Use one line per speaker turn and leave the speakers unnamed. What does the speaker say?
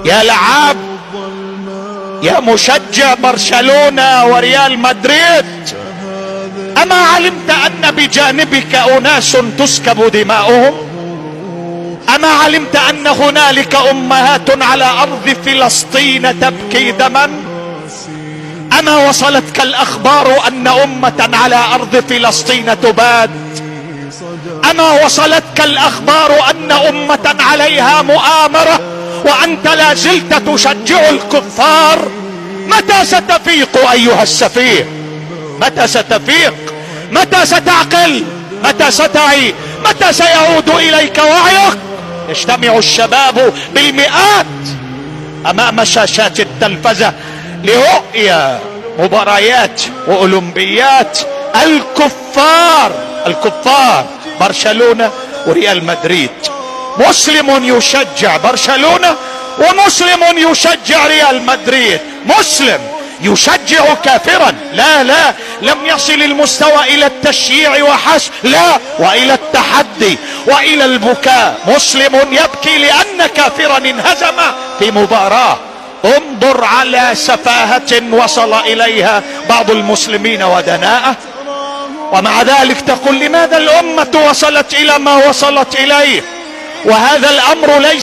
يا لعاب، يا مشجع برشلونة وريال مدريد، أما علمت أن بجانبك أناس تسكب دماؤهم؟ أما علمت أن هنالك أمهات على أرض فلسطين تبكي دما؟ أما وصلتك الأخبار أن أمة على أرض فلسطين تباد؟ أما وصلتك الأخبار أن أمة عليها مؤامرة وأنت لا زلت تشجع الكفار؟ متى ستفيق أيها السفيه؟ متى ستفيق؟ متى ستعقل؟ متى ستعي؟ متى سيعود إليك وعيك؟ يجتمع الشباب بالمئات أمام شاشات التلفزة لرؤية مباريات وأولمبيات الكفار برشلونة وريال مدريد. مسلم يشجع برشلونة ومسلم يشجع ريال مدريد. مسلم يشجع كافرا، لا لم يصل المستوى الى التشييع وحسب، لا، والى التحدي والى البكاء. مسلم يبكي لان كافرا انهزم في مباراة. انظر على سفاهة وصل اليها بعض المسلمين ودناءة، ومع ذلك تقول لماذا الامة وصلت الى ما وصلت اليه؟ وهذا الامر ليس